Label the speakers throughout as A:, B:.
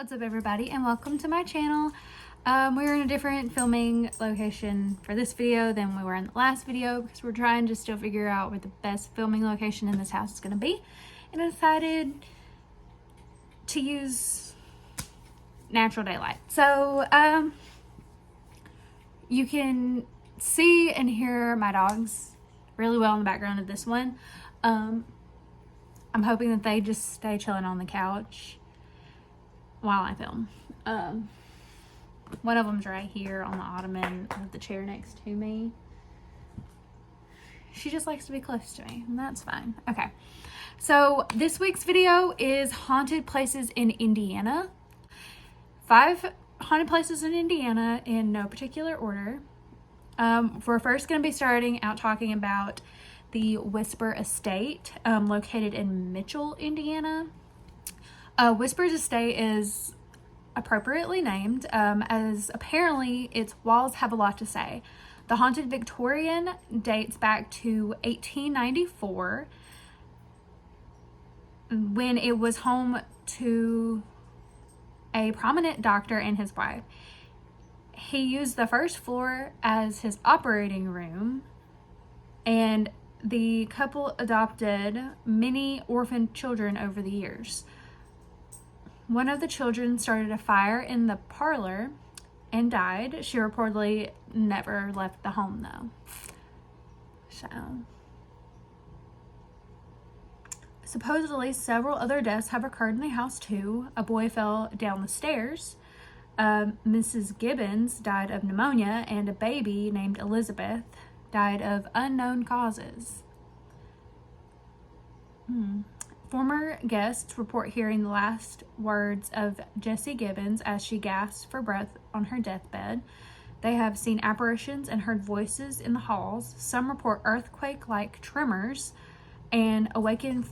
A: What's up everybody and welcome to my channel. We're in a different filming location for this video than we were in the last video because we're trying to still figure out where the best filming location in this house is going to be, and I decided to use natural daylight. So you can see and hear my dogs really well in the background of this one. I'm hoping that they just stay chilling on the couch while I film. One of them's right here on the ottoman with the chair next to me. She just likes to be close to me, and that's fine. Okay, so this week's video is haunted places in Indiana. 5 haunted places in Indiana in no particular order. We're first going to be starting out talking about the Whisper Estate, located in Mitchell, Indiana. Whisper's Estate is appropriately named, as apparently its walls have a lot to say. The haunted Victorian dates back to 1894, when it was home to a prominent doctor and his wife. He used the first floor as his operating room, and the couple adopted many orphaned children over the years. One of the children started a fire in the parlor and died. She reportedly never left the home though. So, supposedly several other deaths have occurred in the house too. A boy fell down the stairs. Mrs. Gibbons died of pneumonia, and a baby named Elizabeth died of unknown causes. Former guests report hearing the last words of Jessie Gibbons as she gasped for breath on her deathbed. They have seen apparitions and heard voices in the halls. Some report earthquake-like tremors and awaken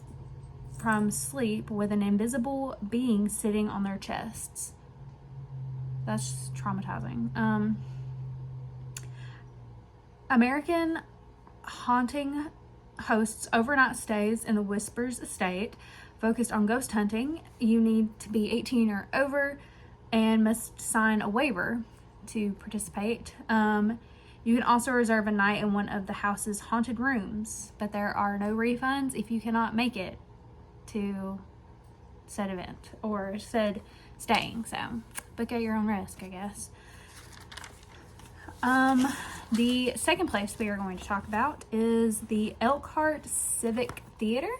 A: from sleep with an invisible being sitting on their chests. That's traumatizing. American Haunting hosts overnight stays in the Whispers Estate focused on ghost hunting. You need to be 18 or over and must sign a waiver to participate. You can also reserve a night in one of the house's haunted rooms, but there are no refunds if you cannot make it to said event or said staying. So book at your own risk, I guess. The second place we are going to talk about is the Elkhart Civic Theater.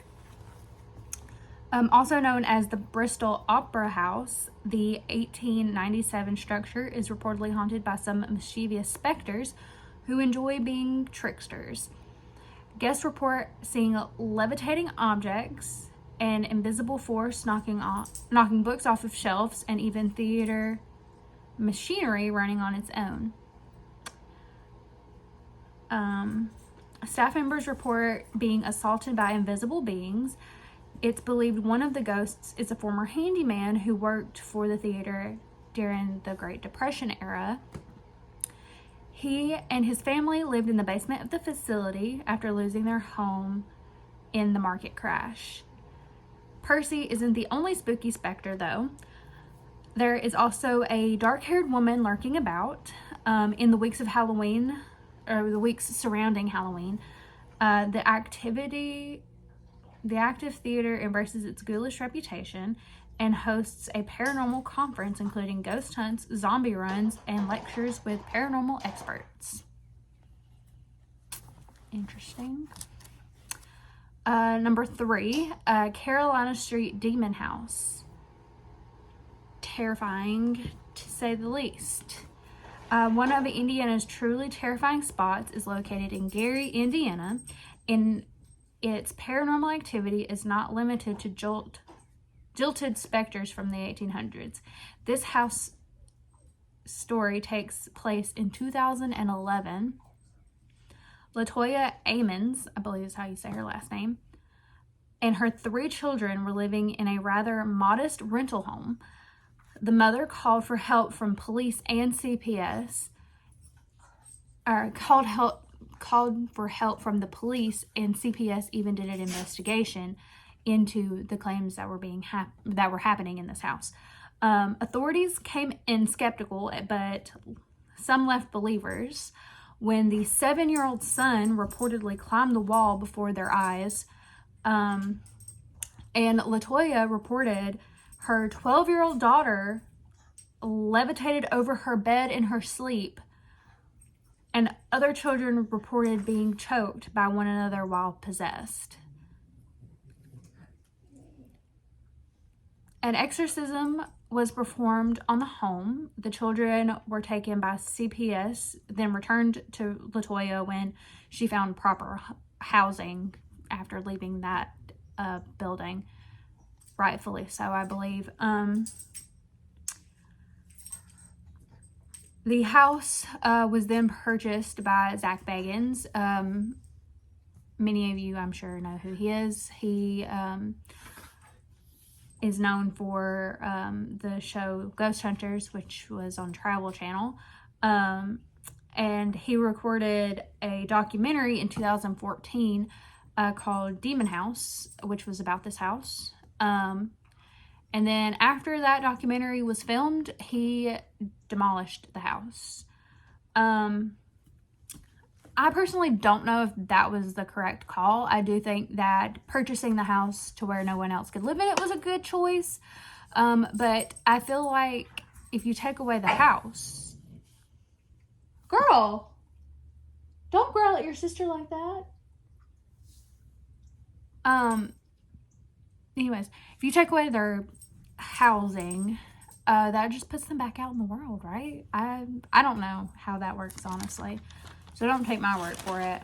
A: Also known as the Bristol Opera House, the 1897 structure is reportedly haunted by some mischievous specters who enjoy being tricksters. Guests report seeing levitating objects, an invisible force knocking books off of shelves, and even theater machinery running on its own. Staff members report being assaulted by invisible beings. It's believed one of the ghosts is a former handyman who worked for the theater during the Great Depression era. He and his family lived in the basement of the facility after losing their home in the market crash. Percy isn't the only spooky specter though. There is also a dark-haired woman lurking about. In the weeks of Halloween, or the weeks surrounding Halloween, the active theater embraces its ghoulish reputation and hosts a paranormal conference including ghost hunts, zombie runs, and lectures with paranormal experts. Interesting. Number 3, Carolina Street Demon House. Terrifying, to say the least. One of Indiana's truly terrifying spots is located in Gary, Indiana, and its paranormal activity is not limited to jilted specters from the 1800s. This house story takes place in 2011. Latoya Amons, I believe is how you say her last name, and her 3 children were living in a rather modest rental home. The mother called for help from police and CPS, or called for help from the police, and CPS even did an investigation into the claims that were happening in this house. Authorities came in skeptical, but some left believers when the 7-year-old son reportedly climbed the wall before their eyes. And LaToya reported her 12-year-old daughter levitated over her bed in her sleep, and other children reported being choked by one another while possessed. An exorcism was performed on the home. The children were taken by CPS, then returned to LaToya when she found proper housing after leaving that building. Rightfully so, I believe. The house was then purchased by Zach Bagans. Many of you, I'm sure, know who he is. He is known for the show Ghost Hunters, which was on Travel Channel. And he recorded a documentary in 2014 called Demon House, which was about this house. And then after that documentary was filmed, he demolished the house. I personally don't know if that was the correct call. I do think that purchasing the house to where no one else could live in it was a good choice. But I feel like if you take away the house... Girl! Don't growl at your sister like that. Anyways, if you take away their housing, that just puts them back out in the world, right? I don't know how that works, honestly. So don't take my word for it.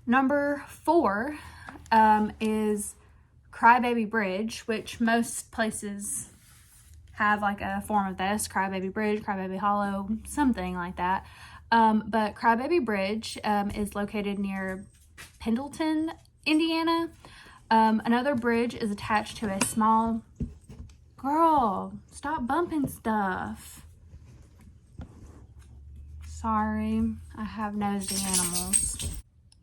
A: Number 4 is Crybaby Bridge, which most places have like a form of this. Crybaby Bridge, Crybaby Hollow, something like that. But Crybaby Bridge is located near Pendleton, Indiana. Another bridge is attached to a small... Girl, stop bumping stuff. Sorry, I have nosy animals.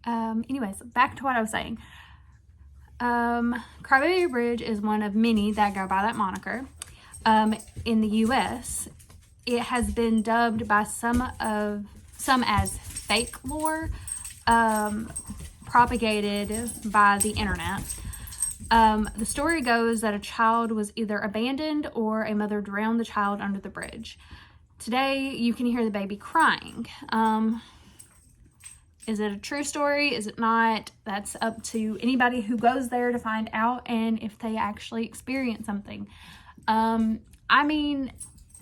A: Anyways, back to what I was saying. Crybaby Bridge is one of many that go by that moniker. In the U.S., it has been dubbed by some as fake lore, propagated by the internet. The story goes that a child was either abandoned or a mother drowned the child under the bridge. Today, you can hear the baby crying. Is it a true story? Is it not? That's up to anybody who goes there to find out and if they actually experience something. I mean,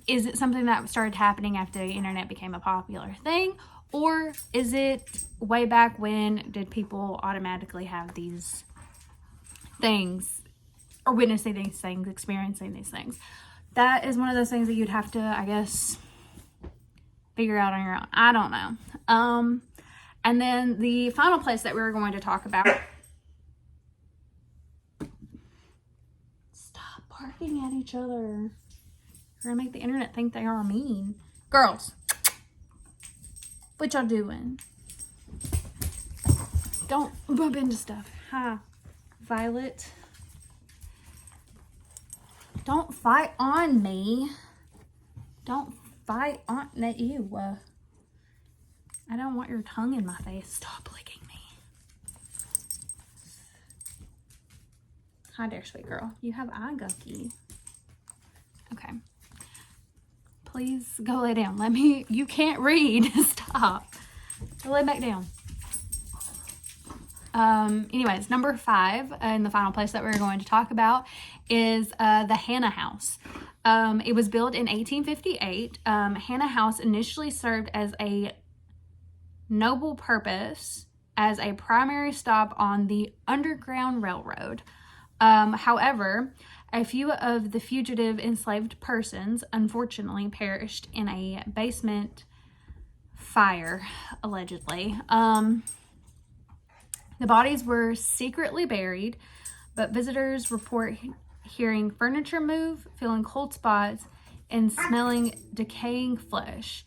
A: is it something that started happening after the internet became a popular thing? Or is it way back when did people automatically have these things or witnessing these things, experiencing these things? That is one of those things that you'd have to, I guess, figure out on your own. I don't know. And then the final place that we were going to talk about. Stop barking at each other. You're gonna make the internet think they are mean. Girls, what y'all doing? Don't bump into stuff. Hi, Violet. Don't fight on me. Don't fight on you. I don't want your tongue in my face. Stop licking me. Hi there, sweet girl. You have eye gunky. Okay. Please go lay down. You can't read. Stop. Go lay back down. Anyways, number 5, and the final place that we're going to talk about is the Hannah House. It was built in 1858. Hannah House initially served as a noble purpose as a primary stop on the Underground Railroad. However, a few of the fugitive enslaved persons unfortunately perished in a basement fire, allegedly. The bodies were secretly buried, but visitors report hearing furniture move, feeling cold spots, and smelling decaying flesh.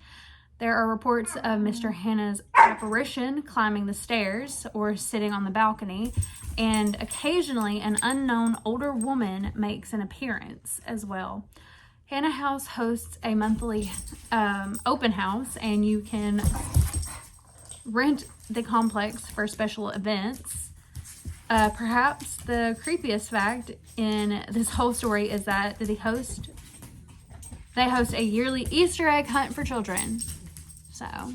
A: There are reports of Mr. Hannah's apparition climbing the stairs or sitting on the balcony, and occasionally an unknown older woman makes an appearance as well. Hannah House hosts a monthly open house, and you can rent the complex for special events. Perhaps the creepiest fact in this whole story is that they host a yearly Easter egg hunt for children. So,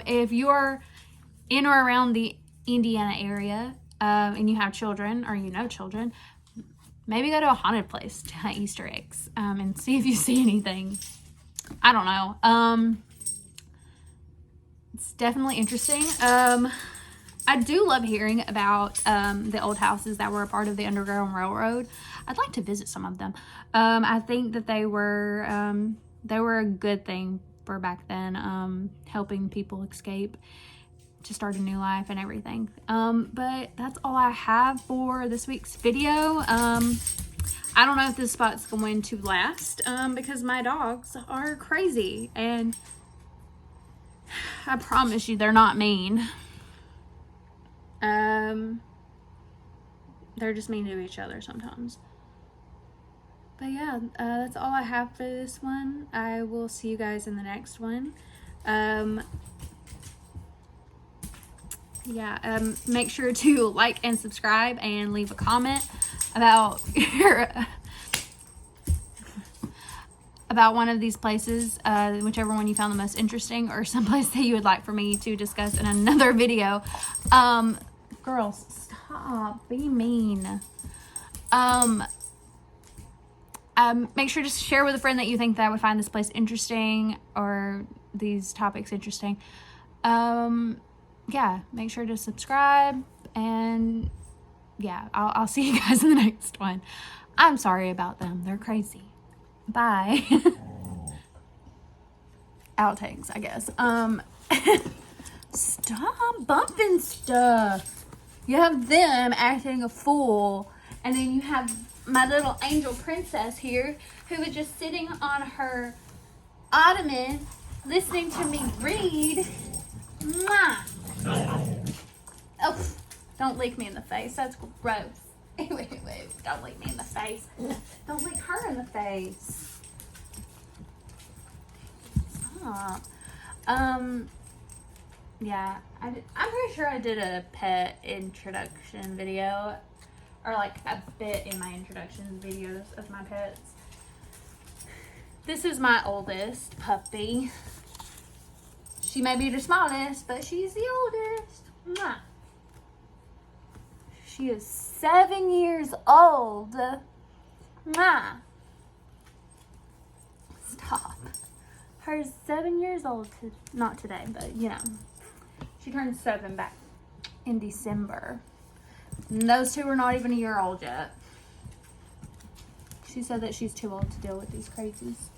A: if you're in or around the Indiana area, and you have children, or you know children, maybe go to a haunted place to hunt Easter eggs, and see if you see anything. I don't know. It's definitely interesting. I do love hearing about the old houses that were a part of the Underground Railroad. I'd like to visit some of them. I think that they were a good thing for back then, helping people escape to start a new life and everything. But that's all I have for this week's video. I don't know if this spot's going to last, because my dogs are crazy, and I promise you they're not mean. They're just mean to each other sometimes. But yeah, that's all I have for this one. I will see you guys in the next one. Make sure to like and subscribe and leave a comment about about one of these places, whichever one you found the most interesting, or someplace that you would like for me to discuss in another video. Girls, stop being mean. Make sure to share with a friend that you think that would find this place interesting, or these topics interesting. Yeah, make sure to subscribe, and yeah, I'll see you guys in the next one. I'm sorry about them. They're crazy. Bye. Outtakes, I guess. Stop bumping stuff. You have them acting a fool, and then you have my little angel princess here, who is just sitting on her ottoman listening to me read. Mwah. Oh, don't lick me in the face. That's gross. Wait, don't lick me in the face. Don't lick her in the face. Stop. Yeah, I'm pretty sure I did a pet introduction video, or like a bit in my introduction videos of my pets. This is my oldest puppy. She may be the smallest, but she's the oldest. Mwah. She is 7 years old. Mwah. Stop. Her 7 years old. Not today, but you know. She turned 7 back in December. And those two are not even a year old yet. She said that she's too old to deal with these crazies.